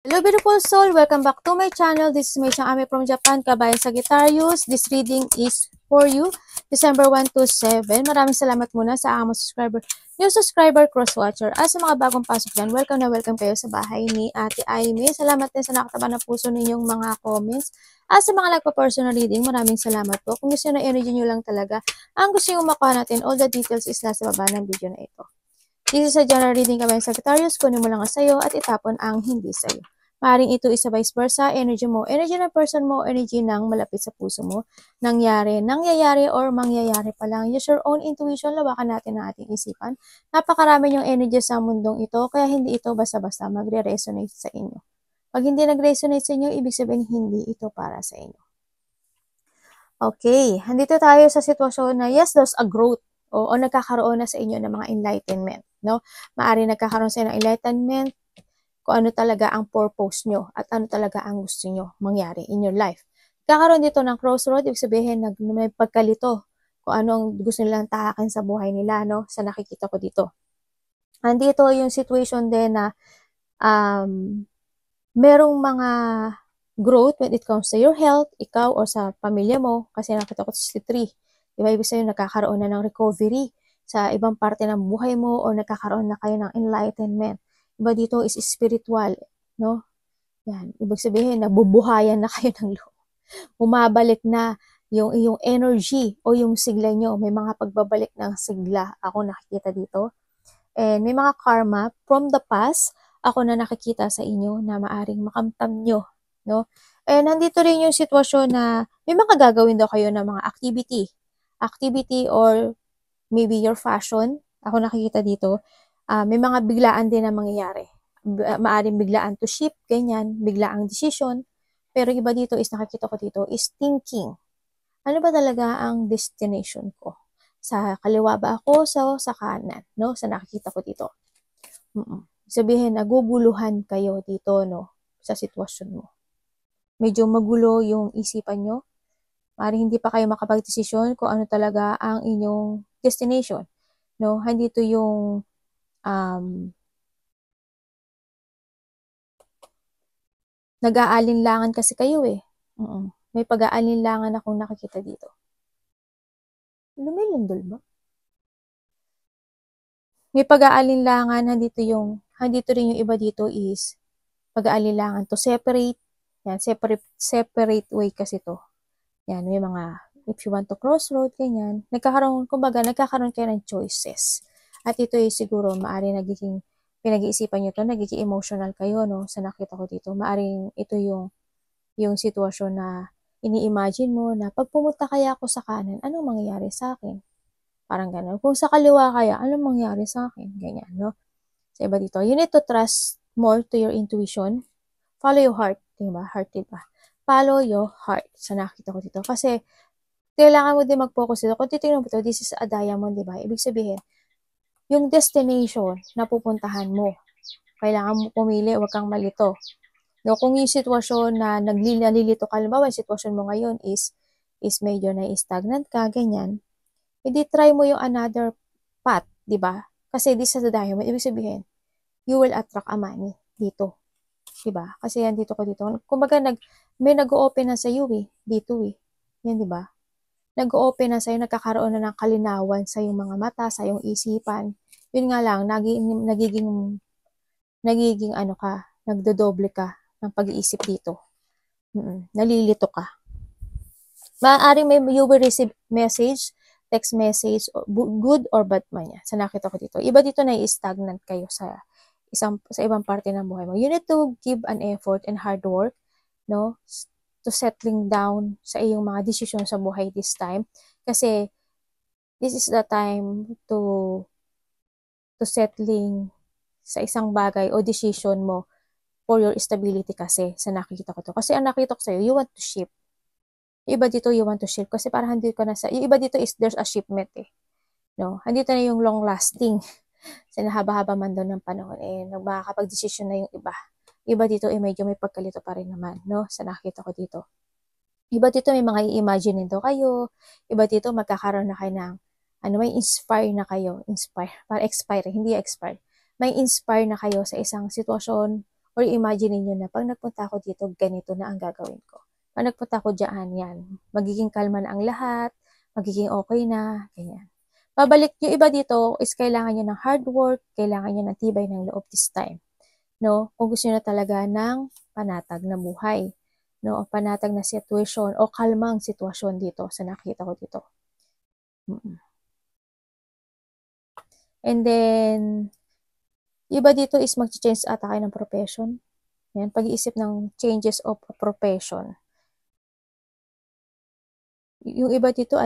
Hello beautiful soul, welcome back to my channel. This is Mei Chang Ame from Japan, Kabayan Sagittarius. This reading is for you, December 1 to 7. Maraming salamat muna sa among subscriber, new subscriber, cross-watcher. At sa mga bagong pasok dyan, welcome na welcome kayo sa bahay ni Ate Aimee. Salamat din sa nakataba na puso ninyong mga comments. At sa mga nagpa-personal reading, maraming salamat po. Kung gusto na energy nyo lang talaga, ang gusto nyo makuha natin, all the details is nasa baba ng video na ito. This is a general reading kami sa Sagittarius, kunin mo lang ang sayo at itapon ang hindi sayo. Maaaring ito isa vice versa, energy mo, energy ng person mo, energy ng malapit sa puso mo, nangyayari or mangyayari pa lang. Use your own intuition, lawakan natin ang ating isipan. Napakarami yung energy sa mundong ito, kaya hindi ito basta-basta magre-resonate sa inyo. Pag hindi nag-resonate sa inyo, ibig sabihin hindi ito para sa inyo. Okay, andito tayo sa sitwasyon na yes, there's a growth o nagkakaroon na sa inyo ng mga enlightenment. No? Maari nagkakaroon sa ng enlightenment kung ano talaga ang purpose nyo at ano talaga ang gusto nyo mangyari in your life. Kakaroon dito ng crossroad, ibig sabihin may pagkalito kung ano ang gusto nilang tahakin sa buhay nila, no? Sa nakikita ko dito. Andito yung situation din na merong mga growth when it comes to your health, ikaw o sa pamilya mo, kasi nakita ko 63. Diba, ibig sabihin nagkakaroon na ng recovery sa ibang parte ng buhay mo o nagkakaroon na kayo ng enlightenment. Iba dito is spiritual, no? Yan, ibig sabihin nabubuhayan na kayo ng loob. Bumabalik na yung iyong energy o yung sigla nyo. May mga pagbabalik ng sigla ako nakikita dito. And may mga karma from the past ako na nakikita sa inyo na maaring makamtam nyo, no? And nandito rin yung sitwasyon na may mga gagawin daw kayo ng mga activity or maybe your fashion, ako nakikita dito, may mga biglaan din na mangyayari. Maaring biglaan to ship, ganyan, biglaang decision. Pero iba dito is nakikita ko dito is thinking. Ano ba talaga ang destination ko? Sa kaliwa ba ako sa kanan, no? Sa nakikita ko dito. Sabihin, naguguluhan kayo dito, no? Sa sitwasyon mo. Medyo magulo yung isipan nyo. Maaaring hindi pa kayo makapag-desisyon kung ano talaga ang inyong destination. No, andito yung nag-aalinlangan kasi kayo eh. May pag-aalinlangan akong nakikita dito. Lumilindol ba? May pag-aalinlangan, andito rin yung iba dito is pag-aalinlangan to separate. Yan, separate way kasi to. Yan, may mga if you want to crossroad, ganyan. Nagkakaroon kayo ng choices. At ito ay siguro maaari nagiging pinag-iisipan nyo to, nagiging emotional kayo, no? Sa nakita ko dito. Maaring ito yung sitwasyon na ini-imagine mo na pag pumunta kaya ako sa kanan, anong mangyayari sa akin? Parang gano'n. Kung sa kaliwa kaya, anong mangyayari sa akin? Ganyan, no? Sa iba dito, you need to trust more to your intuition. Follow your heart, diba? Heart, diba? Follow your heart sa nakita ko dito. Kasi, kailangan mo din mag-focus dito. Kung titignan mo ito, this is a diamond, diba? Ibig sabihin, yung destination na pupuntahan mo, kailangan mo pumili, huwag kang malito. No, kung yung sitwasyon na nalilito ka, halimbawa, yung sitwasyon mo ngayon is medyo na-stagnant ka, ganyan, hindi try mo yung another path, diba? Kasi this is the diamond, ibig sabihin, you will attract a money dito. Diba? Kasi yan dito ko dito. Kumbaga, may nag-o-open na sa iyo eh. Dito eh. Yan, diba? Nag-o-open na sa iyo, nagkakaroon na ng kalinawan sa iyong mga mata, sa iyong isipan. Yun nga lang, nagiging ano ka, nagdodoble ka ng pag-iisip dito. Nalilito ka. Maaaring you will receive message, text message, good or bad man yan. Sa nakita ko dito. Iba dito na i-stagnant kayo sa ibang parte ng buhay mo. You need to give an effort and hard work, no? To settling down sa iyong mga desisyon sa buhay this time. Kasi, this is the time to settling sa isang bagay o decision mo for your stability kasi sa nakikita ko to. Kasi ang nakita ko sa'yo, you want to shift. Iba dito, you want to shift. Kasi parang hindi ko na yung iba dito is there's a shipment eh. No? Andito na yung long lasting. Sa nahaba-haba man doon ng panahon eh, makakapag-desisyon na yung iba. Iba dito eh, medyo may pagkalito pa rin naman, no? Sa nakita ko dito. Iba dito may mga i-imagine nito kayo. Iba dito magkakaroon na kayo ng, may inspire na kayo. Inspire. Para expire, hindi expire. May inspire na kayo sa isang sitwasyon Or imagine niyo na pag nagpunta ako dito, ganito na ang gagawin ko. Pag nagpunta ako diyan, yan. Magiging kalma na ang lahat, magiging okay na, ganyan. Pabalik yung iba dito is kailangan niyo ng hard work, kailangan niyo ng tibay ng loob this time. No? Kung gusto niyo na talaga ng panatag na buhay, no? O panatag na sitwasyon o kalmang sitwasyon dito sa nakita ko dito. And then, iba dito is mag-change ata kayo ng profession. Yan, pag-iisip ng changes of profession. Yung iba dito,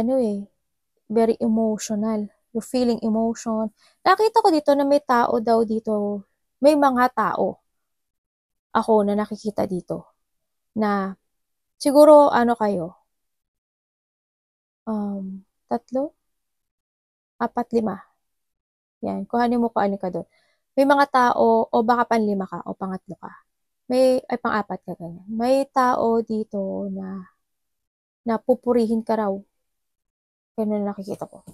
very emotional. You're feeling emotion. Nakita ko dito na may tao daw dito, may mga tao ako na nakikita dito na siguro kayo, 3, 4, 5. Yan, kuhanin mo kung ano ka doon. May mga tao, o baka panlima ka, o pangatlo ka. Pang-apat ka ganyan. May tao dito na pupurihin ka raw. Ganun nakikita ko.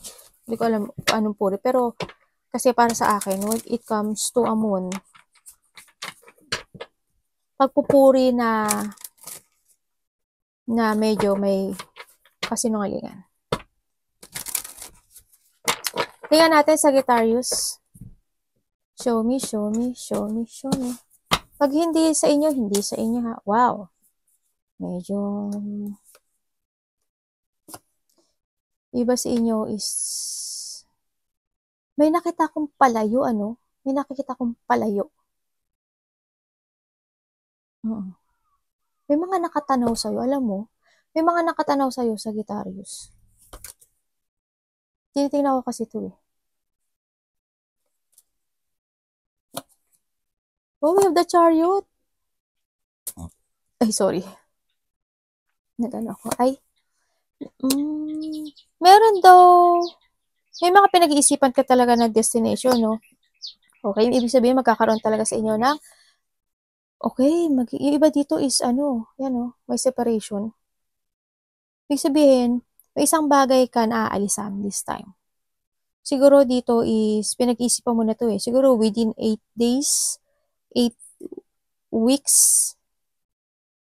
Hindi ko alam anong puri. Pero, kasi para sa akin, when it comes to a moon, pagpupuri na medyo may kasinungalingan. Tingnan natin Sagittarius. Show me, show me, show me, show me. Pag hindi sa inyo ha. Wow. Medyo iba sa inyo is may nakita akong palayo, May nakikita akong palayo. May mga nakatanaw sa'yo, alam mo? May mga nakatanaw sa'yo, Sagittarius. Tinitingnan ko kasi ito eh. Oh, we have the Chariot. Ay, sorry. Nagano ako. Meron daw, may mga pinag-iisipan ka talaga na destination, no? Okay, ibig sabihin magkakaroon talaga sa inyo ng, okay, yung iba dito is may separation. Ibig sabihin, may isang bagay ka na aalisan this time. Siguro dito is, pinag-iisipan mo na to eh. Siguro within 8 days, 8 weeks,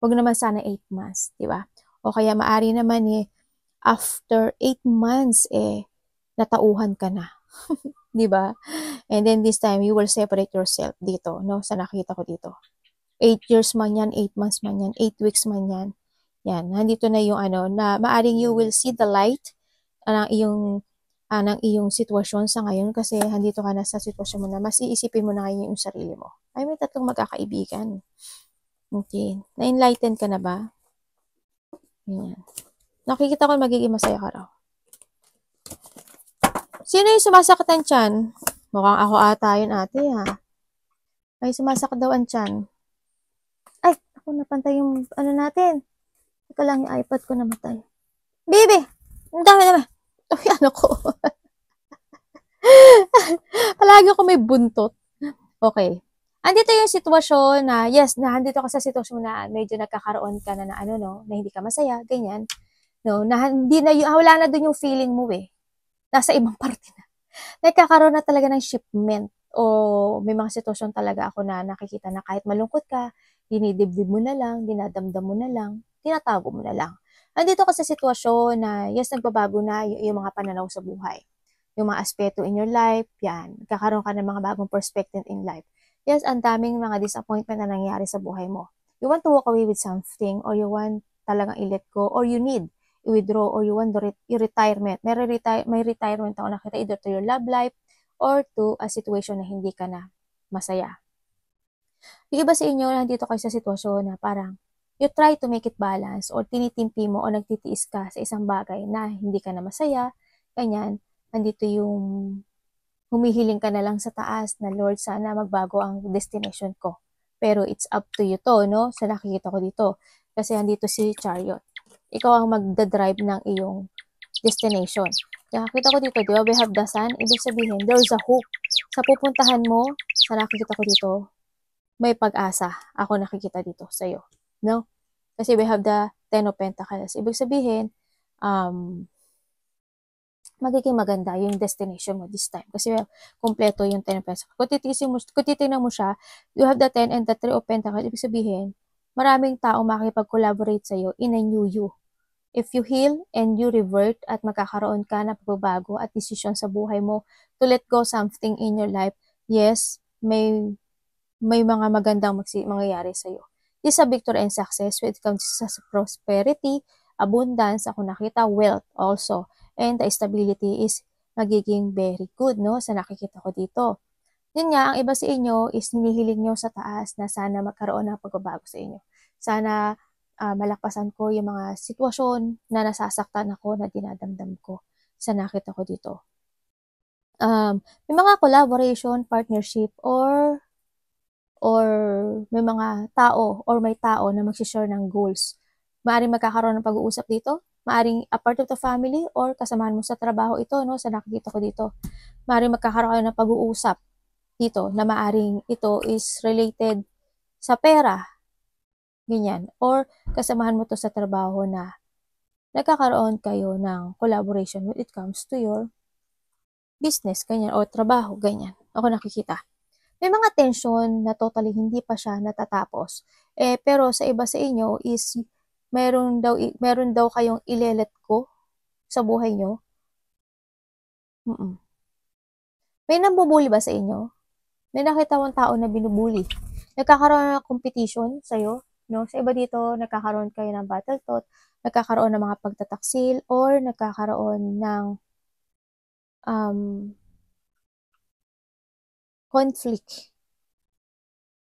wag naman sana 8 months, di ba? O kaya maari naman after 8 months natauhan ka na. Di ba? And then this time, you will separate yourself dito, no? Sa nakita ko dito. 8 years man yan, 8 months man yan, 8 weeks man yan. Yan, nandito na yung na maaring you will see the light ng iyong sitwasyon sa ngayon kasi handito ka na sa sitwasyon mo na mas iisipin mo na ngayon yung sarili mo. Ay, may 3 magkakaibigan. Okay. Na-enlighten ka na ba? Yan. Nakikita ko magiging masaya ka raw. Sino yung sumasakit ang tiyan? Mukhang ako ata yun ate ha. Ay, sumasakit daw ang tiyan. Ay, ako napantay yung natin. Teka lang yung iPad ko namatay. Baby! Ang dami naman. Uy, ko. Palagi ako may buntot. Okay. Andito yung sitwasyon na, yes, andito ka sa sitwasyon na medyo nagkakaroon ka na na hindi ka masaya, ganyan. No, na hindi na, wala na dun yung feeling mo Nasa ibang parte na. Nagkakaroon na talaga ng shipment o may mga sitwasyon talaga ako na nakikita na kahit malungkot ka, dinidibdib mo na lang, dinadamdam mo na lang, tinatago mo na lang. Andito ka sa sitwasyon na, yes, nagbabago na yung mga pananaw sa buhay. Yung mga aspeto in your life, yan. Kakaroon ka ng mga bagong perspective in life. Yes, ang daming mga disappointment na nangyari sa buhay mo. You want to walk away with something or you want talagang i-let go or you need i-withdraw or you want retirement. May retirement ako nakita either to your love life or to a situation na hindi ka na masaya. Yung iba sa inyo, nandito kayo sa sitwasyon na parang you try to make it balance or tinitimpi mo o nagtitiis ka sa isang bagay na hindi ka na masaya, ganyan. Nandito yung humihiling ka na lang sa taas na Lord, sana magbago ang destination ko. Pero it's up to you to, no? Sa nakikita ko dito. Kasi andito si Chariot. Ikaw ang magdadrive ng iyong destination. Nakikita ko dito, di ba? We have the sun. Ibig sabihin, there's a hope. Sa pupuntahan mo, sa nakikita ko dito, may pag-asa. Ako nakikita dito sa'yo. No? Kasi we have the 10 of Pentacles. Ibig sabihin, magiging maganda yung destination mo this time. Kasi kompleto yung 10 of Pentacles. Kung titignan mo siya, you have the 10 and the 3 of Pentacles. Ibig sabihin, maraming tao makikipag-collaborate sa'yo in a new you. If you heal and you revert at magkakaroon ka ng pagbabago at desisyon sa buhay mo to let go something in your life, yes, may mga magandang mangyayari sa'yo. This is a victory and success when it comes to prosperity, abundance, ako nakita, wealth also. And the stability is magiging very good, no? Sa nakikita ko dito. Yun nga, ang iba sa inyo is hinihiling nyo sa taas na sana magkaroon ng pagbabago sa inyo. Sana malakpasan ko yung mga sitwasyon na nasasaktan ako, na dinadamdam ko sa nakita ko dito. May mga collaboration, partnership, or may mga tao or may tao na magsishare ng goals. Maaring magkakaroon ng pag-uusap dito, maaring a part of the family or kasamahan mo sa trabaho ito, no? Sa nakikita ko dito. Maaring magkakaroon ng pag-uusap dito na maaring ito is related sa pera, ganyan. Or kasamahan mo to sa trabaho na nagkakaroon kayo ng collaboration when it comes to your business, ganyan, o trabaho, ganyan. Ako nakikita. May mga tension na totally hindi pa siya natatapos. Pero sa iba sa inyo is meron daw kayong ile-let go sa buhay nyo. May nambubuli ba sa inyo? May nakita mong tao na binubuli. Nagkakaroon ng competition sa'yo, no? Sa iba dito, nagkakaroon kayo ng battle thought, nagkakaroon ng mga pagtataksil, or nagkakaroon ng conflict.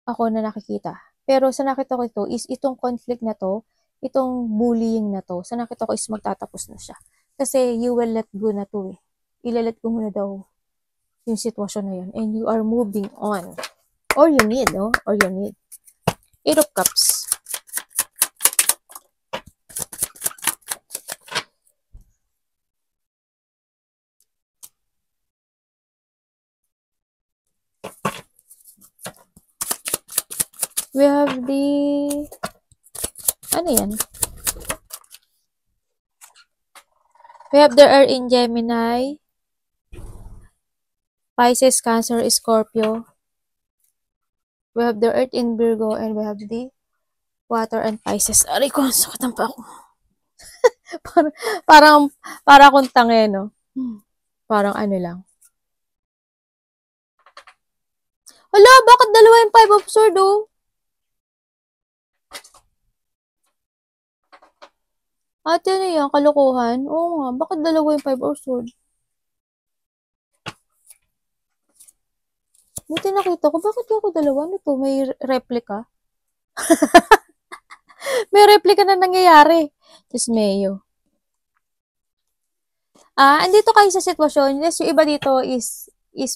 Ako na nakikita. Pero sa nakita ko ito is itong conflict na to, itong bullying na to, sa nakita ko is magtatapos na siya. Kasi you will let go na to eh. Ilalet go mo na daw yung sitwasyon na yun. And you are moving on. Or you need, no? Or you need. 8 of Cups. We have the, ano yan? We have the Earth in Gemini, Pisces, Cancer, Scorpio. We have the Earth in Virgo, and we have the Water and Pisces. Aray ko, sakatan pa ako. para akong tange, no? Parang ano lang. Hala, bakit dalawa yung 5 of Swords, oh? Ate, ano yan? Kalokohan? Oo nga, bakit dalawa yung 5 of Swords? Buti nakita ko, bakit ako dalawa? Ano to? May replica? May replica na nangyayari. Diyos mayo. Andito kayo sa sitwasyon, yes, yung iba dito is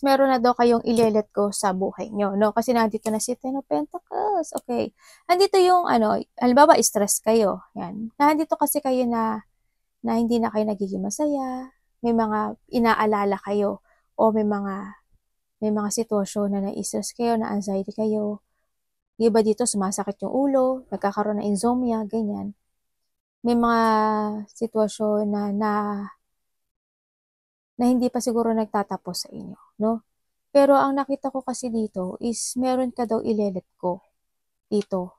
meron na daw kayong ile-let go sa buhay nyo, no? Kasi nandito na si 10 of Pentacles. Okay. Andito yung, halimbawa, stress kayo. Yan. Nandito kasi kayo na hindi na kayo nagiging masaya. May mga inaalala kayo. O may mga sitwasyon na na-stress kayo, na anxiety kayo. Yung iba dito, sumasakit yung ulo, nagkakaroon ng insomnia, ganyan. May mga sitwasyon na hindi pa siguro nagtatapos sa inyo, no? Pero ang nakita ko kasi dito is meron ka daw ile-let go dito,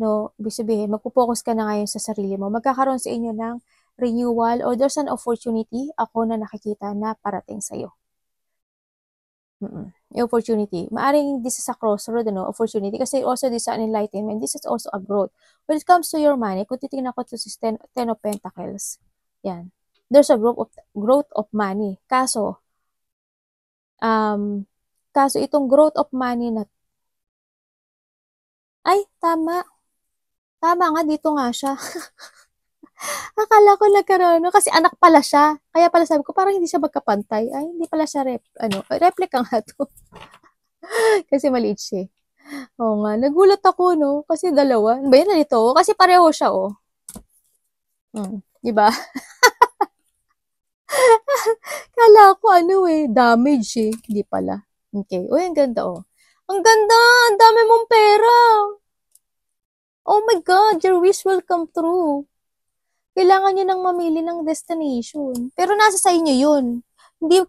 no? Ibig sabihin, magpo-focus ka na ngayon sa sarili mo. Magkakaroon sa inyo ng renewal or there's an opportunity ako na nakikita na parating sa'yo. Yung opportunity. Maaring this is a crossroad, no? Opportunity. Kasi also this is an enlightenment. This is also a growth. When it comes to your money, kung titignan ko to si 10 of Pentacles, yan. There's a growth of money. Kaso itong growth of money na, ay, tama. Tama nga, dito nga siya. Akala ko nagkaroon, kasi anak pala siya. Kaya pala sabi ko, parang hindi siya magkapantay. Ay, hindi pala siya replica nga to. Kasi maliit siya. Oo nga, nagulat ako, no? Kasi dalawa. Ba yun na nito? Kasi pareho siya, oh. Diba? Kala ko damage eh. Hindi pala. Okay. Uy, ang ganda oh. Ang ganda! Ang dami mong pera! Oh my God! Your wish will come true. kailangan nyo nang mamili ng destination. Pero nasa sa inyo yun. Hindi,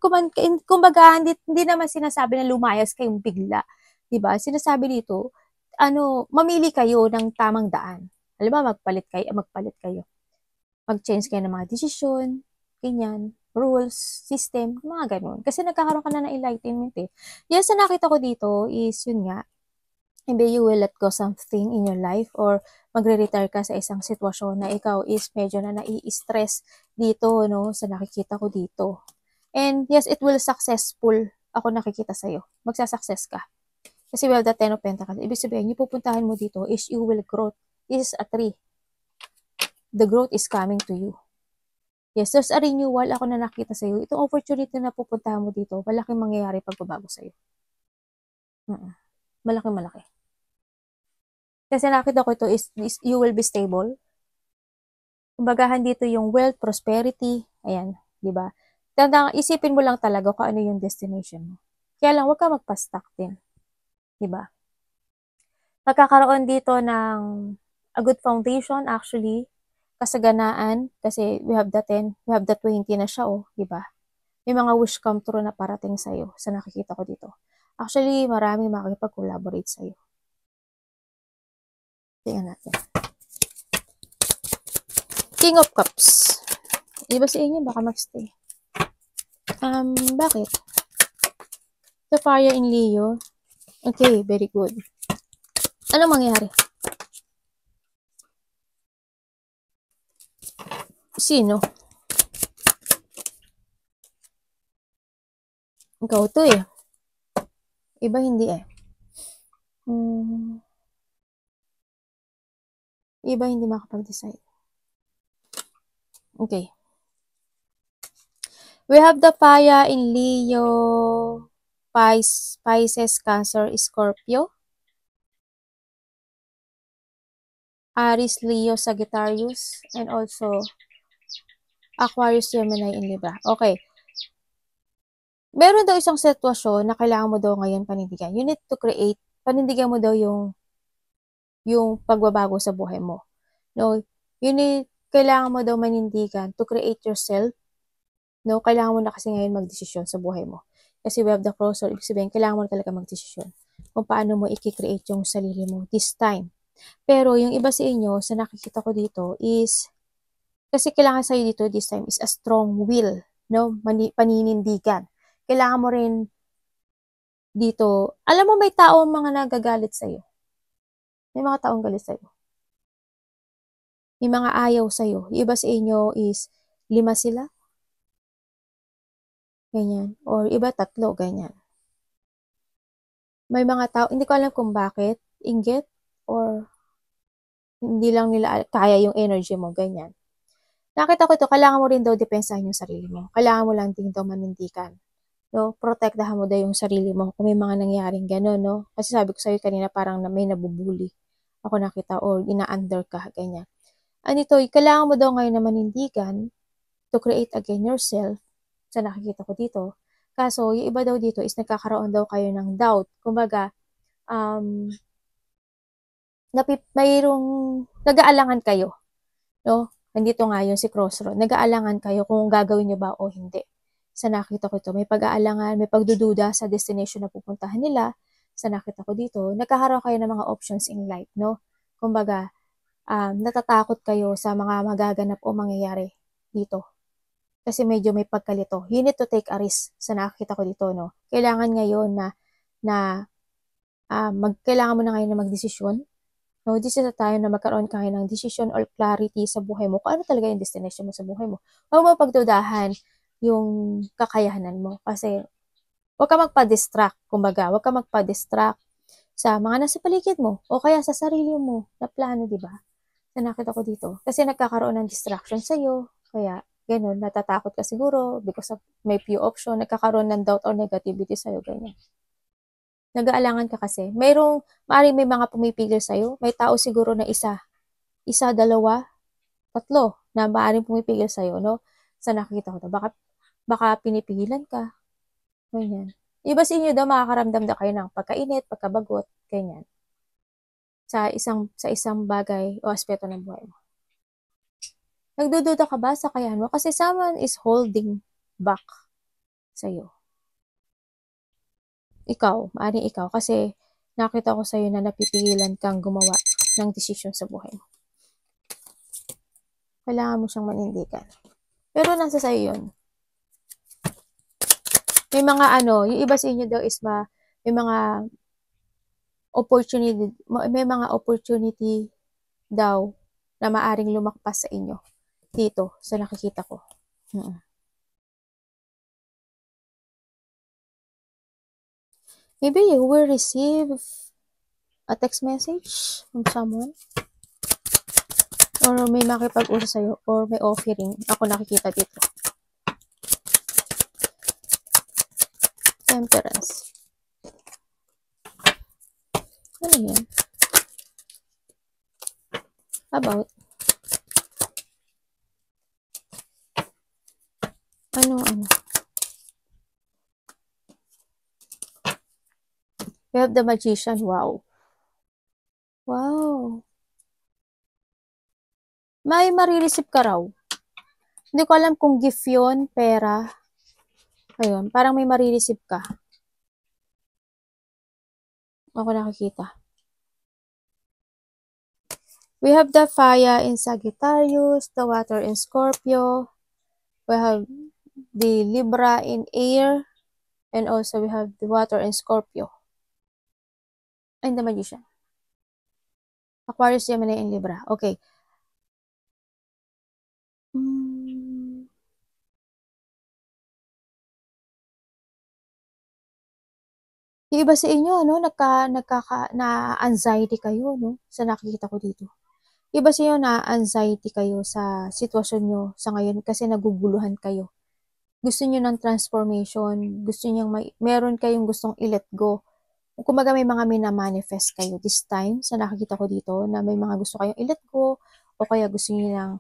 kumbaga, hindi naman sinasabi na lumayas kayong bigla. Diba? Sinasabi dito, mamili kayo ng tamang daan. Alam ba, magpalit kayo. Mag-change kayo ng mga desisyon, ganyan, rules, system, mga ganun. Kasi nagkakaroon ka na ng enlightenment eh. Yes, na nakita ko dito is, yun nga, maybe you will let go something in your life or magre-retire ka sa isang sitwasyon na ikaw is medyo na nai-stress dito, no, sa nakikita ko dito. And yes, it will successful ako nakikita sa'yo. Magsa-success ka. Kasi we have the 10 of Pentacles. Ibig sabihin, yung pupuntahan mo dito is you will grow. This is a tree. The growth is coming to you. Yes, there's a renewal ako na nakita sa'yo. Itong opportunity na pupuntahan mo dito, malaking mangyayari pagbabago sa'yo. Malaki. Kasi nakita ko ito is you will be stable. Kumbagahan dito yung wealth, prosperity. Ayan, di ba? Isipin mo lang talaga kung ano yung destination mo. Kaya lang, huwag ka magpa-stuck din. Di ba? Magkakaroon dito ng a good foundation actually, kasaganaan, kasi we have the 10, we have the 20 na siya, oh, di ba? May mga wish come true na parating sa'yo sa nakikita ko dito. Actually, maraming makikipag-collaborate sa'yo. Tingnan natin. King of Cups. Iba sa inyo, baka magstay. Bakit? The fire in Leo. Okay, very good. Ano mangyari? Sino? Ikaw to eh. Iba hindi eh. Iba hindi makapag-decide. Okay. We have the fire in Leo, Pisces, Cancer, Scorpio, Aries, Leo, Sagittarius, and also Aquarius, Gemini, and Libra. Okay. Meron daw isang sitwasyon na kailangan mo daw ngayon panindigan. You need to create, panindigan mo daw yung pagbabago sa buhay mo. No, kailangan mo daw manindigan to create yourself. No, kailangan mo na kasi ngayon magdesisyon sa buhay mo. Kasi we have the crossroad, ibig sabihin, kailangan mo na talaga magdesisyon kung paano mo i-create yung sarili mo this time. Pero yung iba sa inyo, sa nakikita ko dito is, kasi kailangan sa'yo dito this time is a strong will, no, paninindigan. Kailangan mo rin dito, alam mo may tao mga nagagalit sa'yo. May mga taong galit sa'yo. May mga ayaw sa'yo. Yung iba sa inyo is 5 sila. Ganyan. Or iba 3, ganyan. May mga tao, hindi ko alam kung bakit, inggit, or hindi lang nila kaya yung energy mo, ganyan. Nakita ko ito, kailangan mo rin daw depensahan yung sarili mo. Kailangan mo lang din daw manindigan. No? Protektahan mo daw yung sarili mo kung may mga nangyaring gano'n, no? Kasi sabi ko sa'yo kanina parang may nabubuli. Ako nakita, or ina-under ka, ganyan. Ito, kailangan mo daw ngayon na manindigan to create again yourself sa nakikita ko dito. Kaso, yung iba daw dito is nagkakaroon daw kayo ng doubt. Kumbaga, mayroong nag-aalangan kayo. No? Nandito nga yun si Crossroad. Nag-aalangan kayo kung gagawin nyo ba o hindi. Sa nakita ko ito, may pag-aalangan, may pagdududa sa destination na pupuntahan nila. Sa nakita ko dito, nagkakaroon kayo ng mga options in life, no? Kumbaga, natatakot kayo sa mga magaganap o mangyayari dito. Kasi medyo may pagkalito. You need to take a risk sa nakita ko dito, no? Kailangan ngayon kailangan mo na ngayon na magdesisyon. No, this is a time na magkaroon ka ng decision or clarity sa buhay mo. Kung ano talaga yung destination mo sa buhay mo. Huwag mo pagdudahan yung kakayahanan mo. Kasi, huwag ka magpa-distract. Kumbaga, huwag ka magpa-distract sa mga nasa paligid mo. O kaya sa sarili mo na plano, di ba? Na nakita ko dito. Kasi nagkakaroon ng distraction sa'yo. Kaya, ganun, natatakot ka siguro because of may few option. Nagkakaroon ng doubt or negativity sa'yo. Ganyan. Nag-aalangan ka kasi. Maaaring may mga pumipigil sa'yo. May tao siguro na isa, 2, 3, na maaaring pumipigil sa'yo, no? Sa nakikita ko to. Baka pinipigilan ka. Ganyan. Iba sa inyo daw, makakaramdam na kayo ng pagkainit, pagkabagot, ganyan. Sa isang bagay o aspeto ng buhay mo. Nagdududa ka ba sa kakayahan mo? Kasi someone is holding back sa'yo. Ikaw, maaaring ikaw. Kasi nakita ko sa'yo na napipigilan kang gumawa ng desisyon sa buhay mo. Kailangan mo siyang manindigan. Pero nasa sa'yo yun. May mga yung iba sa inyo daw is may mga opportunity daw na maaring lumakpas sa inyo dito sa nakikita ko. Maybe you will receive a text message from someone, or may makipag-usap sa'yo, or may offering. Ako nakikita dito. Temperance. Ano yan? About? Ano? We have the Magician. Wow. Wow. May marireceive ka raw. Hindi ko alam kung gift yun, pera. Ayun, parang may marireceive ka. Ako nakikita. We have the fire in Sagittarius, the water in Scorpio. We have the Libra in air, and also we have the water in Scorpio. And the Magician. Aquarius, Gemini, and Libra. Okay. Yung iba sa inyo, na-anxiety kayo, no? Sa nakikita ko dito. Iba sa inyo, na-anxiety kayo sa sitwasyon nyo sa ngayon kasi naguguluhan kayo. Gusto nyo ng transformation, gusto nyo meron kayong gustong i-let go. Kumbaga may mga mina-manifest kayo this time sa nakikita ko dito na may mga gusto kayong i-let go o kaya gusto nyo ng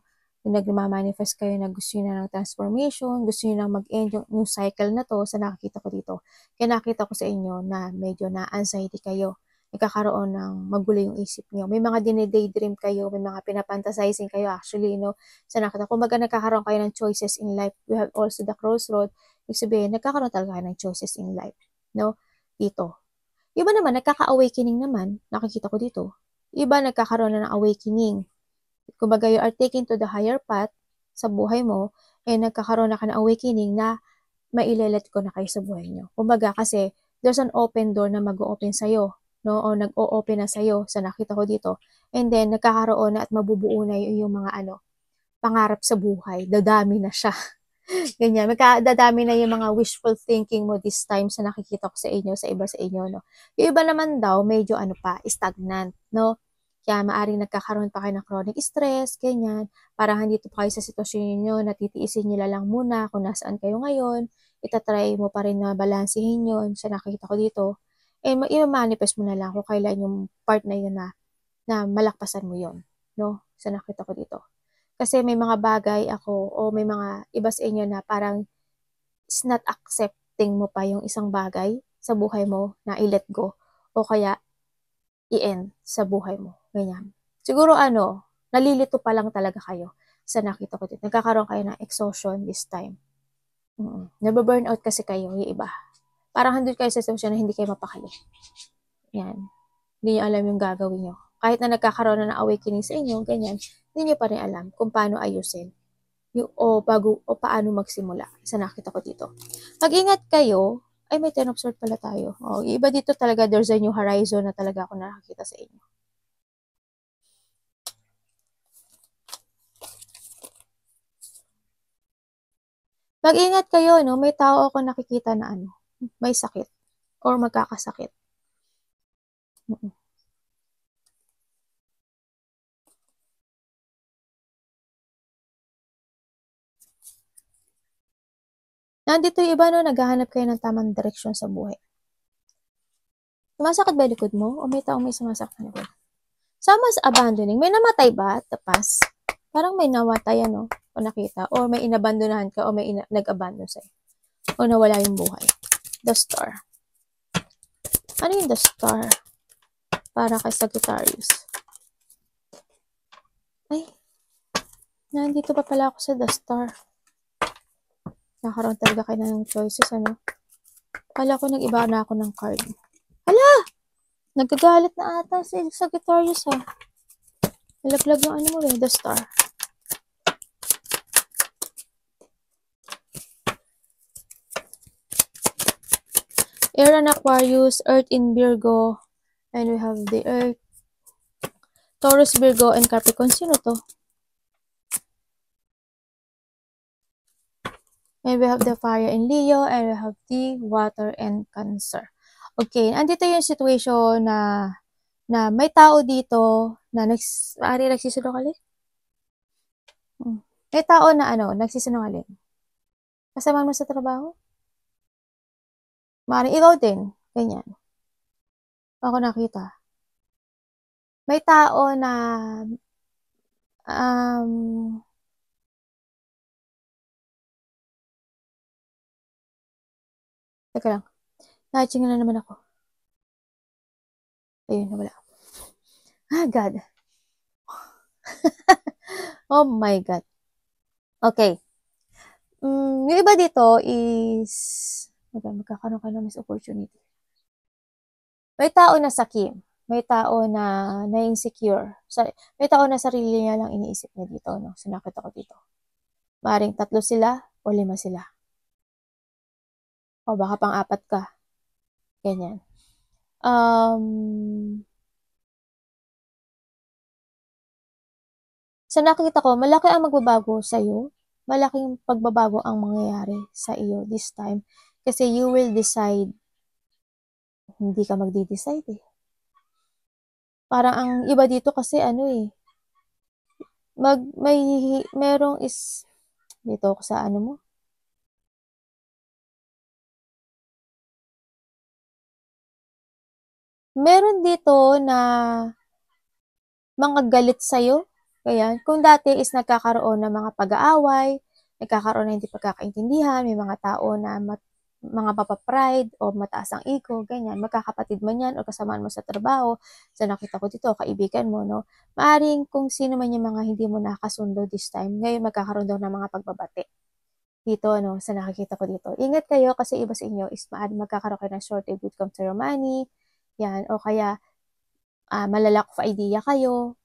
nagma-manifest kayo na gusto nyo na ng transformation, gusto nyo na mag-end yung cycle na to sa nakikita ko dito. Kaya nakita ko sa inyo na medyo na-anxiety kayo. Nagkakaroon ng magulo yung isip nyo. May mga dine-daydream kayo, may mga pinapantasizing kayo actually, no? Sa nakita ko, kumbaga nagkakaroon kayo ng choices in life. We have also the crossroad. Ibig sabihin, nagkakaroon talaga kayo ng choices in life, no? Dito. Iba naman, nagkaka-awakening naman, nakikita ko dito. Iba nagkakaroon na ng awakening. Kumbaga, you are taken to the higher path sa buhay mo, nagkakaroon na ka ng awakening na mailelet ko na kayo sa buhay nyo. Kumbaga, kasi there's an open door na mag-o-open sa'yo, no? O nag-o-open na sa'yo sa nakita ko dito. And then, nagkakaroon na at mabubuo na yung mga pangarap sa buhay. Dadami na siya. Ganyan. Dadami na yung mga wishful thinking mo this time sa nakikita ko sa inyo, sa iba sa inyo, no? Yung iba naman daw, medyo stagnant, no? Kaya maaring nagkakaroon pa kayo ng chronic stress, ganyan. Parang handito pa kayo sa sitwasyon niyo, natitiisin nyo lang muna kung nasaan kayo ngayon. Itatry mo pa rin na balansehin yun sa nakikita ko dito. I-manifest mo na lang kung kailan yung part na yun na malakpasan mo yun, no? Sa nakita ko dito. Kasi may mga bagay ako o may mga iba sa inyo na parang is not accepting mo pa yung isang bagay sa buhay mo na i-let go o kaya i-end sa buhay mo. Ganyan. Siguro nalilito pa lang talaga kayo sa nakita ko dito. Nagkakaroon kayo ng exhaustion this time. Nababurn out kasi kayo, yung iba. Parang handun kayo sa sitwasyon na hindi kayo mapakali. Yan. Hindi nyo alam yung gagawin nyo. Kahit na nagkakaroon na ng awakening sa inyo, ganyan, hindi nyo pa rin alam kung paano ayusin. O paano magsimula sa nakita ko dito. Mag-ingat kayo. Ay, may Ten of Swords pala tayo. Iba dito talaga, there's a new horizon na talaga ako nakakita sa inyo. Mag-ingat kayo, no? May tao ako nakikita na may sakit or magkakasakit. Nandito yung iba, no? Naghahanap kayo ng tamang direksyon sa buhay. Sumasakit ba likod mo? O may taong may sumasakit na likod? Someone's abandoning. May namatay ba? Tapas. Parang may namatay, o nakita. O may inabandonahan ka, o may nag-abandon sa'yo. O nawala yung buhay. The Star. Ano yung The Star? Para kay Sagittarius. Ay. Nandito pa pala ako sa The Star. Nakaroon talaga kayo ng choices, ano? Kala ko nag-iba na ako ng card. Hala! Nagkagalit na ata si Sagittarius, ha? Nalaglag yung ano mo The Star. Air and Aquarius, Earth in Virgo, and we have the Earth, Taurus, Virgo, and Capricorn. Sino to? And we have the fire in Leo, and we have the water and Cancer. Okay, andito yung situation na may tao dito na nagsisinungaling. May tao na nagsisinungaling. Kasama mo sa trabaho? Maaaring ikaw din, ganyan. Ako nakita. May tao na teka lang. Natching na naman ako. Ayun, nawala. Ah, God. Oh my God. Okay. Yung iba dito is magkakaroon ka ng mas opportunity. May tao na sakim. May tao na na-insecure. May tao na sarili niya lang iniisip niya dito. No? So, nakita ko dito. Maring 3 sila o 5 sila. O baka pang-4 ka. Ganyan. So, nakita ko, malaki ang magbabago sa'yo. Malaking pagbabago ang mangyayari sa iyo this time. Kasi you will decide. Hindi ka magdi-decide eh. Parang ang iba dito kasi merong is dito ako sa mo. Meron dito na mga galit sa'yo. Kaya, kung dati is nagkakaroon ng mga pag-aaway, nagkakaroon na hindi pagkakaintindihan, may mga tao na mga papapride o mataas ang ego, ganyan, magkakapatid man yan o kasamaan mo sa trabaho, so nakita ko dito, kaibigan mo, no? Maaring kung sino man yung mga hindi mo nakasundo this time, ngayon magkakaroon daw ng mga pagbabati. Dito, sa nakikita ko dito. Ingat kayo kasi iba sa inyo is magkakaroon kayo ng shortage with comes to your money, yan, o kaya malalak of idea kayo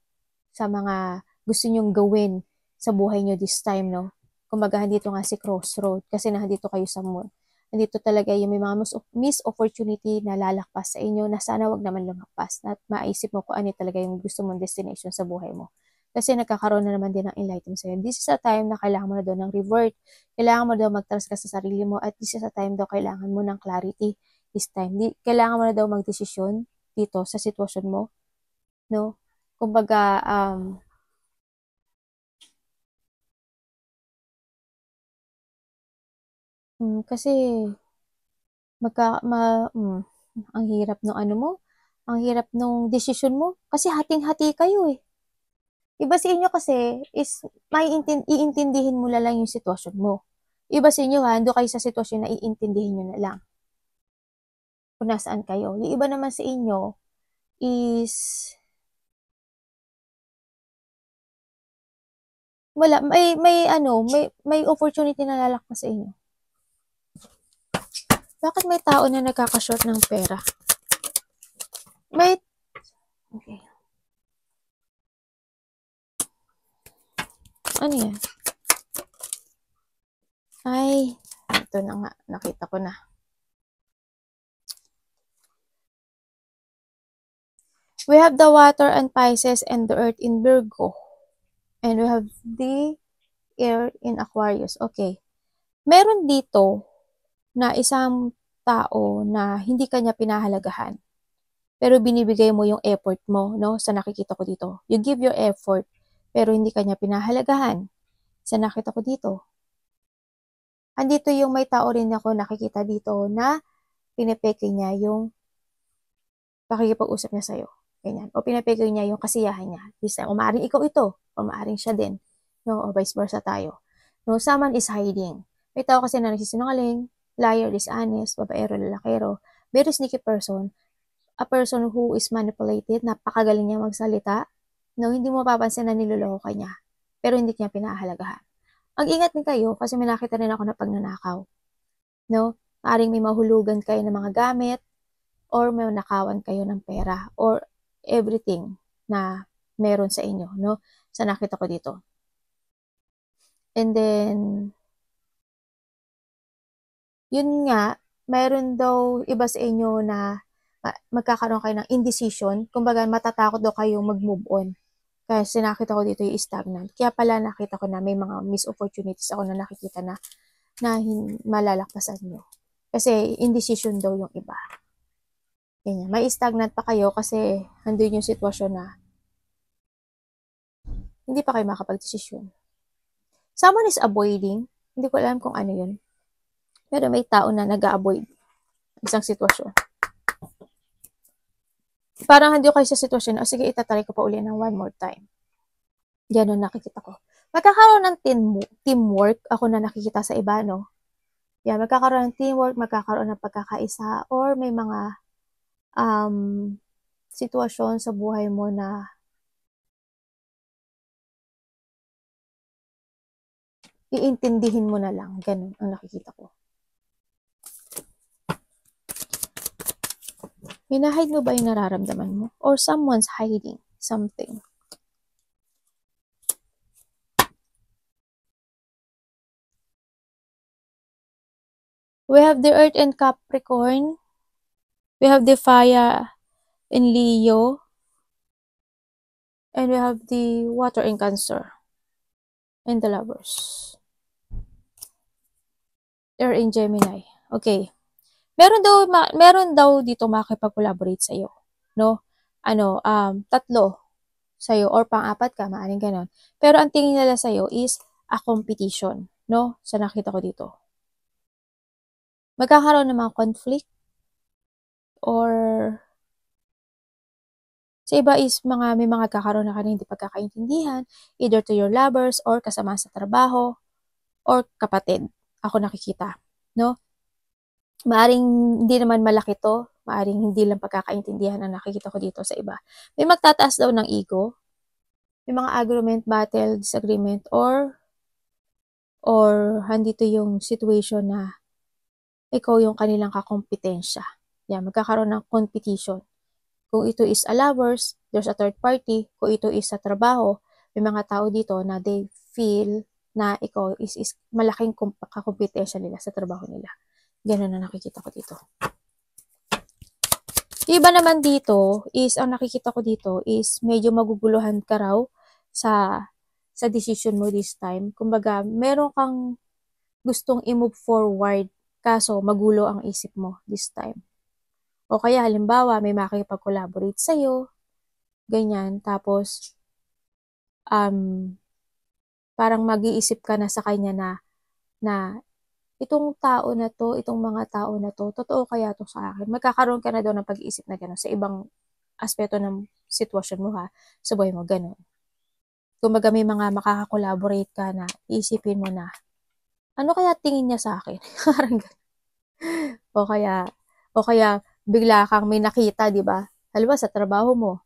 sa mga gusto nyong gawin sa buhay nyo this time, no? Kumbaga, dito nga si Crossroad kasi nandito kayo sa moon. Nandito talaga yung may mga miss opportunity na lalakpas sa inyo na sana wag naman lumagpas at maisip mo kung ano talaga yung gusto mong destination sa buhay mo. Kasi nagkakaroon na naman din ng enlightenment sa'yo. This is a time na kailangan mo na daw ng revert. Kailangan mo daw mag-trust ka sa sarili mo at this is a time daw kailangan mo ng clarity this time. Kailangan mo na daw magdesisyon dito sa sitwasyon mo. No? Kumbaga, kasi ang hirap ng mo, ang hirap ng desisyon mo, kasi hating-hati kayo eh. Iba sa inyo kasi is iintindihin mo lang yung sitwasyon mo. Iba sa inyo doon kayo sa sitwasyon na iintindihin nyo na lang kung nasaan kayo. Yung iba naman sa inyo is wala, may opportunity na lalakpas sa inyo. Bakit may tao na nagkakashort ng pera? Okay. Ano yan? Ay, ito na nga. Nakita ko na. We have the water and Pisces and the earth in Virgo. And we have the air in Aquarius. Okay. Meron dito na isang tao na hindi kanya pinahalagahan. Pero binibigay mo yung effort mo, no? Sa nakikita ko dito. You give your effort, pero hindi kanya pinahalagahan. Sa nakita ko dito. Andito yung may tao rin ako nakikita dito na pinipeke niya yung pakikipag-usap niya sa'yo. Ganyan. O pinipeke niya yung kasiyahan niya. O maaaring ikaw ito, o maaaring siya din. No? O vice versa tayo. No? Someone is hiding. May tao kasi na nagsisinungaling, liar, dishonest, babaero, lalakero, very sneaky person, a person who is manipulated, napakagaling niya magsalita, no, hindi mo mapapansin na niloloko ka niya. pero hindi niya pinahahalagahan. Ang ingat din kayo kasi may nakita rin ako na pagnanakaw. No? Maaring may mahulugan kayo ng mga gamit or may nakawan kayo ng pera or everything na meron sa inyo. No? Sa nakita ko dito. And then, yun nga, mayroon daw iba sa inyo na magkakaroon kayo ng indecision. Kumbaga, matatakot daw kayong mag-move on. Kasi nakita ko dito yung stagnant. Kaya pala nakita ko na may mga missed opportunities ako na nakikita na malalakpasan nyo. Kasi indecision daw yung iba. Ganyan. May stagnant pa kayo kasi andun yung sitwasyon na hindi pa kayo makapag-desisyon. Someone is avoiding. Hindi ko alam kung ano yun. Pero may tao na nag-a-avoid isang sitwasyon. Parang hindi kayo sa sitwasyon, sige, itatry ko pa uli ng one more time. Ganon nakikita ko. Magkakaroon ng teamwork, ako na nakikita sa iba, no? Yeah, magkakaroon ng teamwork, magkakaroon ng pagkakaisa, or may mga sitwasyon sa buhay mo na iintindihin mo na lang. Ganon ang nakikita ko. Hinahide mo ba yung nararamdaman mo? Or someone's hiding something? We have the Earth in Capricorn. We have the Fire in Leo. And we have the Water in Cancer. And the Lovers. They're in Gemini. Okay. Meron daw dito makikipag-collaborate sa iyo, no? Tatlo sa iyo or pang-apat ka, maaring ganon. Pero ang tingin nila sa iyo is a competition, no? Sa nakita ko dito. Magkakaroon ng mga conflict or sa iba is may mga kakaroon na hindi pagkakaintindihan either to your lovers or kasama sa trabaho or kapatid. Ako nakikita, no? Maaring hindi naman malaki to, maaring hindi lang pagkakaintindihan ang nakikita ko dito sa iba. May magtataas daw ng ego, may mga argument, battle, disagreement, or handito yung situation na ikaw yung kanilang kakompetensya. Yan, magkakaroon ng competition. Kung ito is a lovers, there's a third party. Kung ito is sa trabaho, may mga tao dito na they feel na ikaw is malaking kakompetensya nila sa trabaho nila. Ganun na nakikita ko dito. Iba naman dito is, ang nakikita ko dito is medyo maguguluhan ka raw sa decision mo this time. Kumbaga, meron kang gustong i-move forward kaso magulo ang isip mo this time. O kaya halimbawa, may makikipag-collaborate sa'yo, ganyan, tapos parang mag-iisip ka na sa kanya na itong tao na to, itong mga tao na to, totoo kaya to sa akin? Magkakaroon ka na daw ng pag-iisip na gano'n sa ibang aspeto ng sitwasyon mo sa buhay mo, gano'n. Kumbaga may mga makaka-collaborate ka na, isipin mo na, ano kaya tingin niya sa akin? Parang gano'n. O kaya bigla kang may nakita, di ba? Halimbawa sa trabaho mo,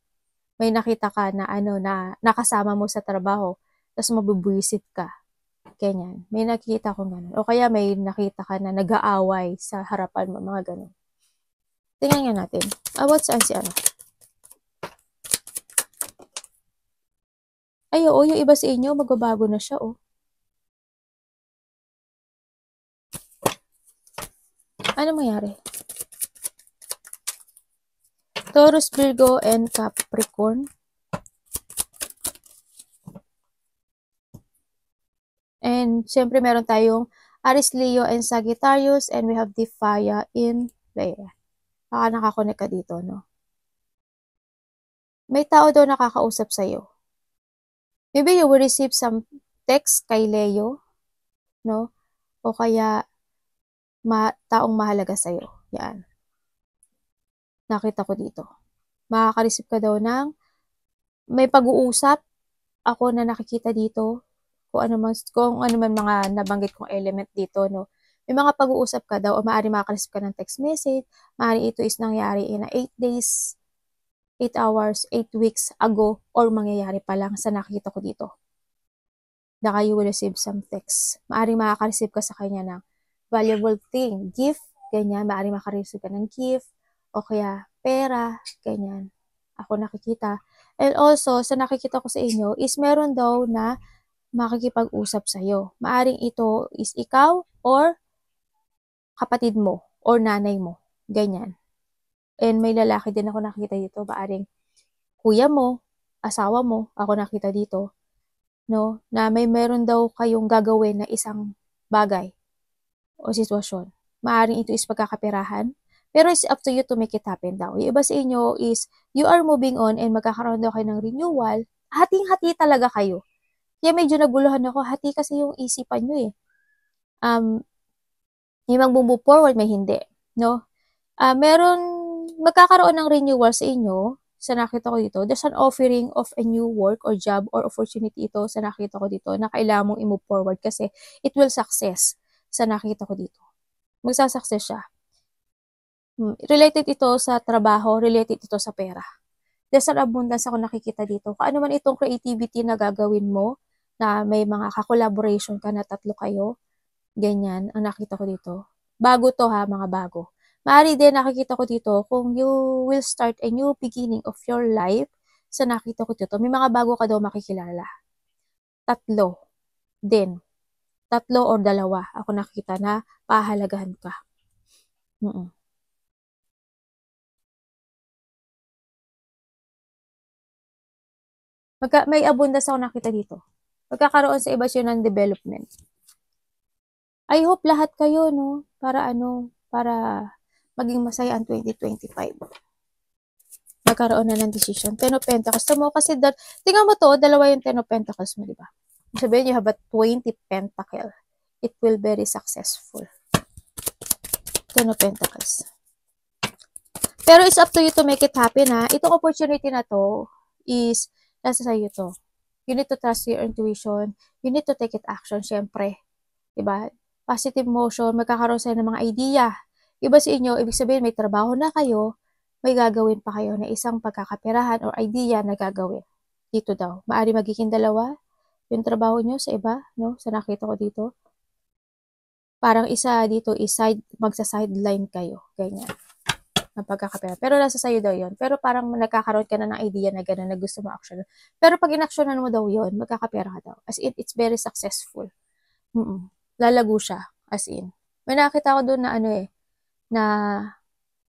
may nakita ka na na nakasama mo sa trabaho, tapos mabubwisit ka. Ganyan. May nakita ko gano'n. O kaya may nakita ka na nag-aaway sa harapan mo, mga gano'n. Tingnan nga natin. About saan si ano? Ay, oo, yung iba sa inyo, magbabago na siya, oh. Ano mangyari? Taurus, Virgo, and Capricorn. And, syempre, meron tayong Aries, Leo, and Sagittarius, and we have the Fire in Leo. Baka nakakonek ka dito, no? May tao daw nakakausap sa'yo. Maybe you will receive some text kay Leo, no? O kaya, taong mahalaga sa'yo. Yan. Nakita ko dito. Makaka-receive ka daw ng may pag-uusap. Ako na nakikita dito. Kung ano man mga nabanggit kong element dito, no? May mga pag-uusap ka daw o maaari makaka-receive ka ng text message. Maaari ito is nangyari in 8 days, 8 hours, 8 weeks ago or mangyayari pa lang sa nakikita ko dito. Baka you will receive some text. Maaring makaka-receive ka sa kanya ng valuable thing, gift, ganyan. Maaring makaka-receive ka ng gift, o kaya pera, ganyan. Ako nakikita. And also, sa nakikita ko sa inyo, is meron daw na makikipag-usap sa'yo. Maaring ito is ikaw, or kapatid mo, or nanay mo. Ganyan. And may lalaki din ako nakita dito. Maaring kuya mo, asawa mo, ako nakita dito. No, na meron daw kayong gagawin na isang bagay o sitwasyon. Maaaring ito is pagkakaperahan, pero it's up to you to make it happen daw. Yung iba sa inyo is, you are moving on and magkakaroon daw kayo ng renewal, hating-hati talaga kayo. Kaya medyo naguluhan ako, hati kasi yung isipan nyo eh. May mag-move forward, may hindi. No? Meron, magkakaroon ng renewal sa inyo, sa nakita ko dito, there's an offering of a new work or job or opportunity ito sa nakita ko dito na kailangan mong i-move forward kasi it will success sa nakita ko dito. Magsasucess siya. Related ito sa trabaho, related ito sa pera. There's an abundance ako nakikita dito. Kung ano man itong creativity na gagawin mo, na may mga ka-collaboration ka na 3 kayo, ganyan, ang nakita ko dito. Bago to ha, mga bago. Maaari din nakikita ko dito kung you will start a new beginning of your life sa nakita ko dito. May mga bago ka daw makikilala. 3 din. 3 or 2 ako nakita na pahalagahan ka. May abundance ako nakita dito. Magkakaroon sa iba siya ng development. I hope lahat kayo, no? Para maging masaya ang 2025. Magkaroon na ng decision. 10 of Pentacles. Mo kasi, tingnan mo to, 2 yung 10 of Pentacles mo, di ba? Sabihin, you have a 20 Pentacle. It will very successful. 10 of Pentacles. Pero it's up to you to make it happen, ha? Itong opportunity na to is, nasa sa'yo to. You need to trust your intuition. You need to take it action, syempre. Diba? Positive motion, magkakaroon sa'yo ng mga idea. Iba sa inyo, ibig sabihin may trabaho na kayo, may gagawin pa kayo na isang pagkakaperahan or idea na gagawin. Dito daw. Maari magiging 2 yung trabaho nyo sa iba, no? Sa nakita ko dito. Parang isa dito is magsa-sideline kayo. Ganyan. Ng pagkakapera. Pero nasa sa'yo daw yun. Pero parang nagkakaroon ka na ng idea na gano'n na gusto mo action. Pero pag inaksyonan mo daw yun, magkakapera ka daw. As in, it's very successful. Lalago siya. As in. May nakita ko doon na na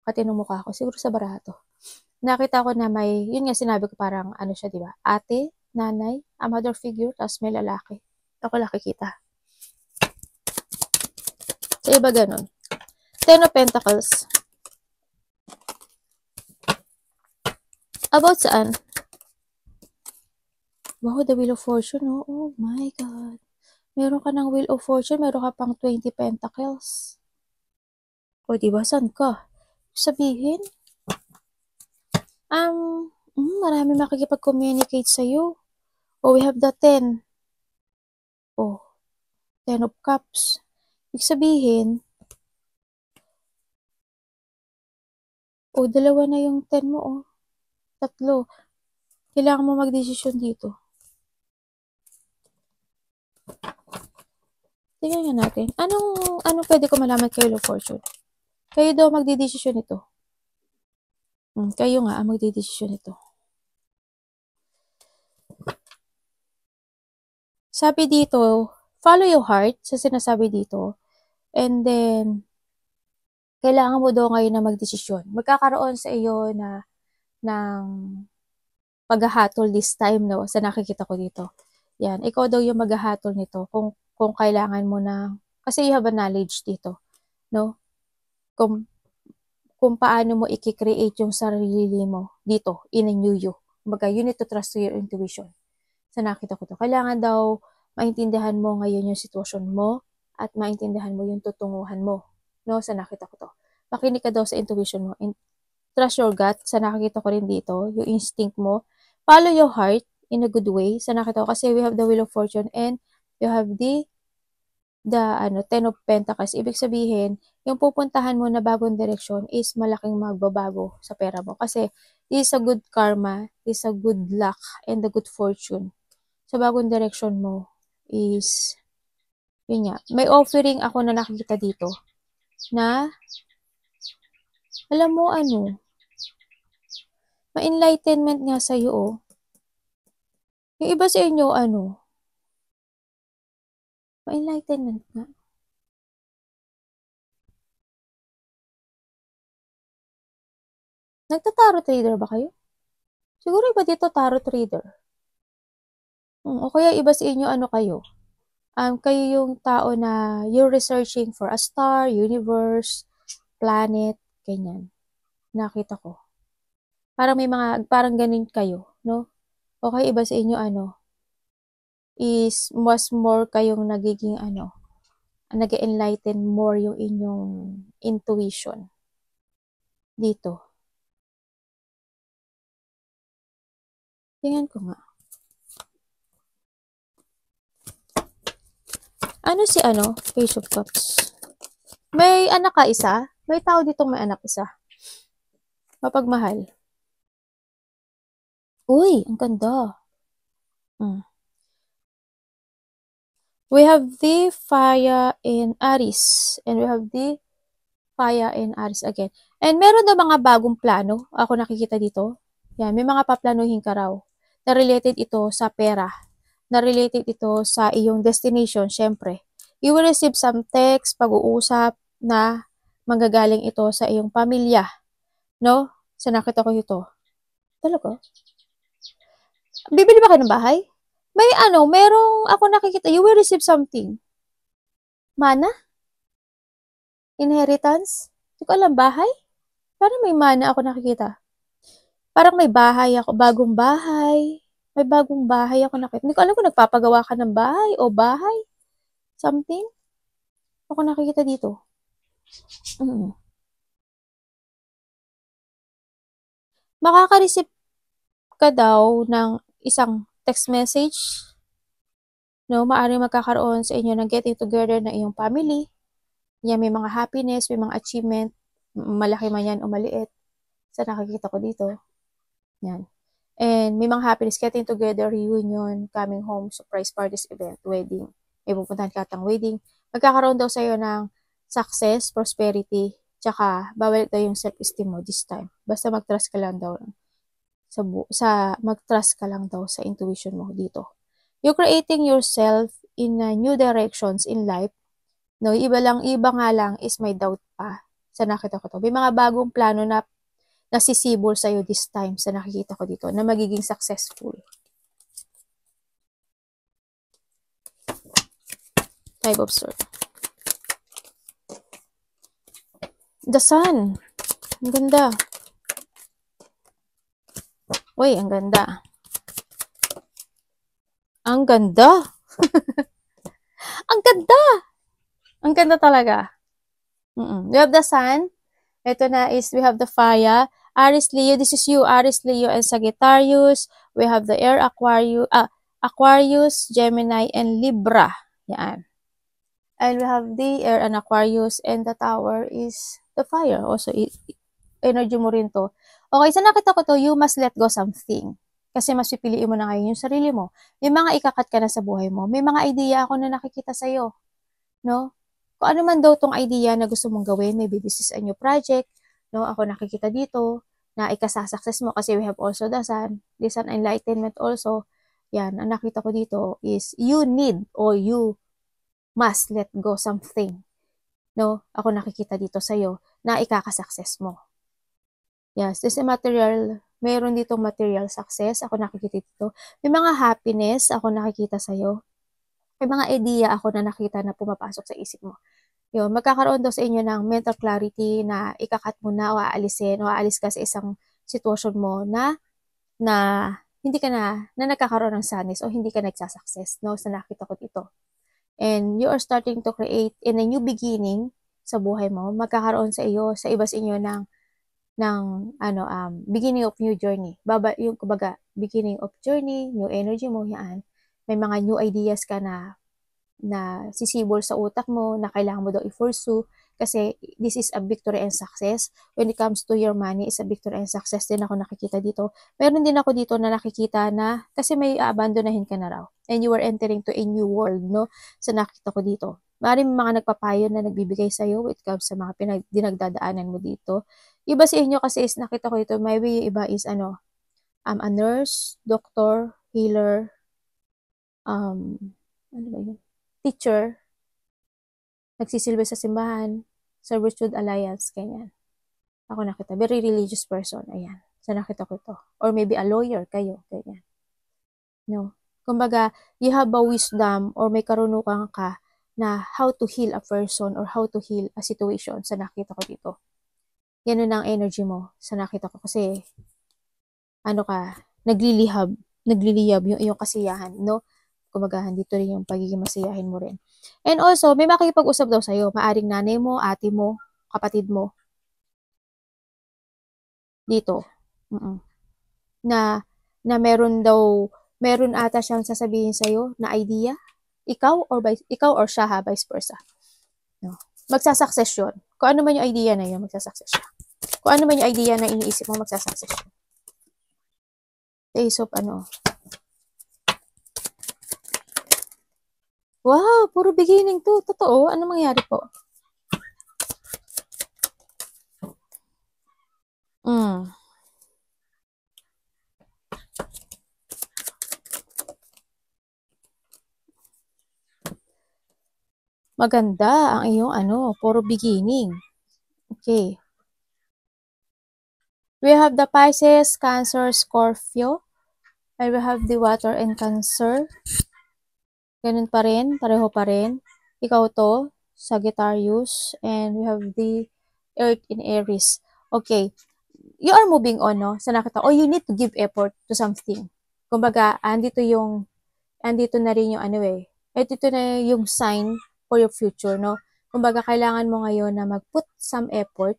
katinong mukha ko. Siguro sa barato. Nakita ko na may, yun nga sinabi ko parang siya, di ba? Ate, nanay, a mother figure, tapos may lalaki. Ako nakikita. Sa iba ganun. 10 of Pentacles. About saan? Wow, the Wheel of Fortune, oh. Oh my God. Meron ka ng Wheel of Fortune, meron ka pang 20 Pentacles. O, diba? Saan ka? Sabihin, marami makikipag-communicate sa'yo. Oh, we have the 10. Oh, 10 of Cups. Ibig sabihin, oh, 2 na yung 10 mo, oh. 3. Kailangan mo magdesisyon dito. Tingnan nga natin. Anong pwede ko malaman kay Wheel of Fortune? Kayo daw magdidesisyon ito. Kayo nga ang magdidesisyon ito. Sabi dito, follow your heart sa sinasabi dito. And then, kailangan mo daw ngayon na magdesisyon. Magkakaroon sa iyo ng paghahatol this time, no? Sa nakikita ko dito. Yan, ikaw daw yung maghahatol nito kung kailangan mo na, kasi you have a knowledge dito, no? Kung paano mo i-create yung sarili mo dito, in a new you. Kumbaga, you need to trust your intuition. Sa nakita ko to. Kailangan daw maintindihan mo ngayon yung sitwasyon mo at maintindihan mo yung tutunguhan mo. No, sa nakita ko to. Makinig ka daw sa intuition mo. Trust your gut. Sa nakikita ko rin dito, yung instinct mo. Follow your heart in a good way. Sa nakita ko, kasi we have the Wheel of Fortune and you have the 10 of Pentacles. Ibig sabihin, yung pupuntahan mo na bagong direksyon is malaking magbabago sa pera mo. Kasi, this is a good karma, this is a good luck, and a good fortune. Sa bagong direksyon mo, is, yun nga, may offering ako na nakikita dito na, alam mo ano, ma-enlightenment nga sa'yo, oh. Yung iba sa inyo, ano, ma-enlightenment nga. Nagta-tarot reader ba kayo? Siguro iba dito tarot reader. O kaya iba sa inyo, ano kayo? Kayo yung tao na you're researching for a star, universe, planet, ganyan. Nakita ko. Parang may mga, parang ganun kayo, no? O kaya iba sa inyo, ano, is mas more kayong nagiging, ano, nag-enlighten more yung inyong intuition dito. Tingnan ko nga. Ano si ano? Page of Cups. May anak ka isa? May tao ditong may anak isa. Mapagmahal. Uy, ang ganda. We have the Fire in Aries. And we have the Fire in Aries again. And meron na mga bagong plano. Ako nakikita dito. Yan, may mga paplanuhin ka raw. Na related ito sa pera. Na related ito sa iyong destination, syempre. You will receive some text, pag-uusap na manggagaling ito sa iyong pamilya. No? Sa nakita ko ito. Talaga? Bibili ba kayo ng bahay? May ano, merong ako nakikita, you will receive something. Mana? Inheritance? Hindi ko alam, bahay? Parang may mana ako nakikita. Parang may bahay ako, bagong bahay. May bagong bahay ako nakikita. Hindi ko alam kung nagpapagawa ka ng bahay o bahay. Something. Ako nakikita dito. Makaka-receive ka daw ng isang text message. No, maaaring magkakaroon sa inyo ng getting together ng iyong family. Yan, may mga happiness, may mga achievement, malaki man yan o maliit. Sa nakikita ko dito. Yan. And may mga happiness, getting together, reunion, coming home, surprise parties, event, wedding. May pupuntahan ka atang wedding. Magkakaroon daw sa'yo ng success, prosperity, tsaka babalik daw yung self-esteem mo this time. Basta mag-trust ka lang daw mag-trust ka lang daw sa intuition mo dito. You're creating yourself in new directions in life. No, iba nga lang is may doubt pa. Sa nakita ko to. May mga bagong plano na nasisibol sa'yo this time sa nakikita ko dito na magiging successful. Five of Swords. The Sun. Ang ganda. Uy, ang ganda. Ang ganda. Ang ganda. Ang ganda talaga. We have the Sun. Ito na is, we have the Fire. Aries, Leo. This is you, Aries, Leo, and Sagittarius. We have the Air, Aquarius, Gemini, and Libra. Yan. And we have the Air and Aquarius, and the Tower is the Fire. Also, energy mo rin to. Okay, sa nakita ko to, you must let go something. Kasi mas pipiliin mo na ngayon yung sarili mo. May mga ikakat ka na sa buhay mo. May mga idea ako na nakikita sa'yo. No? Kung ano man daw tong idea na gusto mong gawin, maybe this is a new project. No? Ako nakikita dito na ikasasuccess mo kasi we have also the Sun. The Sun enlightenment also. Yan, ang nakita ko dito is you need or you must let go something. No? Ako nakikita dito sa'yo na ikakasuccess mo. Yes, this is material. Meron ditong material success. Ako nakikita dito. May mga happiness. Ako nakikita sa'yo. May mga idea ako na nakita na pumapasok sa isip mo. Yun, magkakaroon daw sa inyo ng mental clarity na ikakat mo na o aalisin o aalis ka sa isang sitwasyon mo na hindi ka na nagkakaroon ng sadness o hindi ka nagsasuccess. No? Sa nakita ko dito. And you are starting to create in a new beginning sa buhay mo. Magkakaroon sa iyo, sa iba sa inyo ng beginning of new journey. Yung kumbaga, beginning of journey, new energy mo, yan. May mga new ideas ka na na sisibol sa utak mo na kailangan mo daw i-pursue kasi this is a victory and success. When it comes to your money, is a victory and success din ako nakikita dito. Meron din ako dito na nakikita na kasi may abandonahin ka na raw and you are entering to a new world, no? So nakita ko dito. Maraming mga nagpapayo na nagbibigay sa'yo when it comes sa mga dinagdadaanan mo dito. Iba sa inyo kasi is nakita ko dito, maybe yung iba is a nurse, doctor, healer, ano ba yun? Teacher, nagsisilbi sa simbahan, Servitude Alliance, ganyan. Ako nakita, very religious person, ayan. So nakita ko to. Or maybe a lawyer kayo, ganyan. No. Kumbaga, you have a wisdom or may karunungan ka na how to heal a person or how to heal a situation sa nakita ko dito. Yan ang energy mo sa nakita ko kasi nagliliyab yung iyong kasiyahan, no? Kumbaga, dito rin yung pagiging masiyahin mo rin. And also, may makikipag-usap daw sa'yo. Maaring nanay mo, ate mo, kapatid mo. Dito. Na meron ata siyang sasabihin sa'yo na idea. Ikaw or siya ha, vice versa. No. Magsasucess yun. Kung ano man yung idea na yun, magsasucess siya. Kung ano man yung idea na iniisip mo, magsasucess yun. Ace of Wow, puro beginning to. Totoo? Ano mangyari po? Maganda ang iyong puro beginning. Okay. We have the Pisces, Cancer, Scorpio. And we have the Water and Cancer. Ganun pa rin, pareho pa rin. Ikaw to, Sagittarius. And we have the Earth in Aries. Okay. You are moving on, no? Sa nakita, you need to give effort to something. Kumbaga, andito na rin yung Dito na yung sign for your future, no? Kumbaga, kailangan mo ngayon na mag-put some effort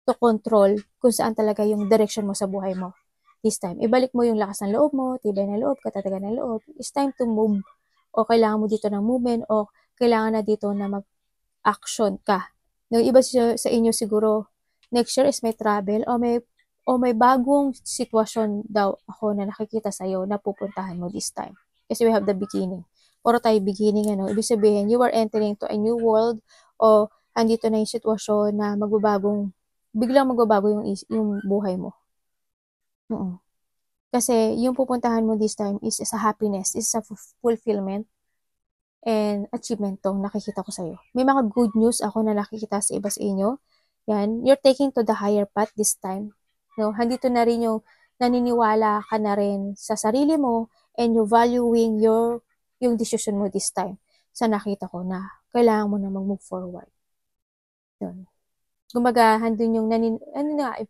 to control kung saan talaga yung direction mo sa buhay mo. This time, ibalik mo yung lakas ng loob mo, tibay ng loob, katatagan ng loob. It's time to move. O kailangan mo dito ng movement o kailangan na dito na mag-action ka. Yung iba sa inyo siguro, next year is may travel o may bagong sitwasyon daw ako na nakikita sa'yo na pupuntahan mo this time. Kasi we have the beginning. Puro tayo beginning, Ibig sabihin, you are entering to a new world o andito na yung sitwasyon na biglang magbabago yung buhay mo. Kasi yung pupuntahan mo this time is a happiness, is a fulfillment and achievement tong nakikita ko sa'yo. May mga good news ako na nakikita sa iba sa inyo. Yan, you're taking to the higher path this time. No, handito na rin yung naniniwala ka na rin sa sarili mo and you valuing yung decision mo this time. Sa nakita ko na kailangan mo na mag-move forward. Yun. Gumaga, handun yung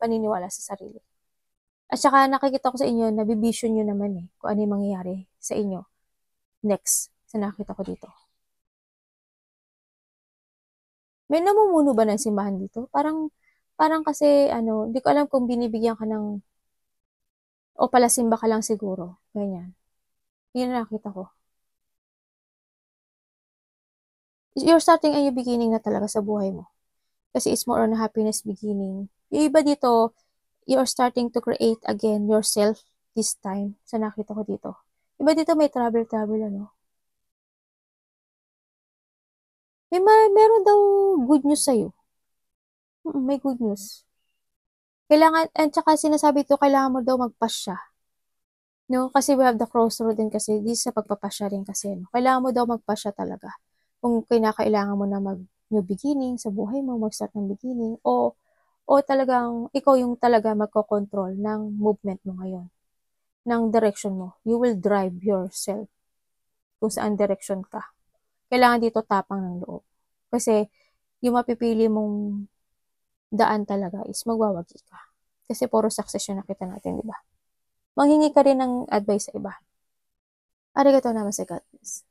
paniniwala sa sarili. At saka nakikita ko sa inyo, nabivision nyo naman kung ano yung mangyayari sa inyo. Next, sa nakita ko dito. May namumuno ba ng simbahan dito? Parang kasi, hindi ko alam kung binibigyan ka ng, o palasimba ka lang siguro. Ganyan. Yun na nakita ko. You're starting a new beginning na talaga sa buhay mo. Kasi it's more on a happiness beginning. Yung iba dito, you're starting to create again yourself this time. Sa nakita ko dito. Iba dito may travel, Meron daw good news sa'yo. May good news. Kailangan, at saka sinasabi ito, kailangan mo daw magpasya. No? Kasi we have the crossroad din kasi, di sa pagpapasya rin kasi. No? Kailangan mo daw magpasya talaga. Kung kinakailangan mo na mag-new beginning sa buhay mo, mag-start ng beginning, o talagang, ikaw yung talaga magkocontrol ng movement mo ngayon. Ng direction mo. You will drive yourself kung saan direction ka. Kailangan dito tapang ng loob. Kasi, yung mapipili mong daan talaga is magwawagi ka. Kasi puro success yung nakita natin, di ba? Manghingi ka rin ng advice sa iba. Arigatou naman sa God bless.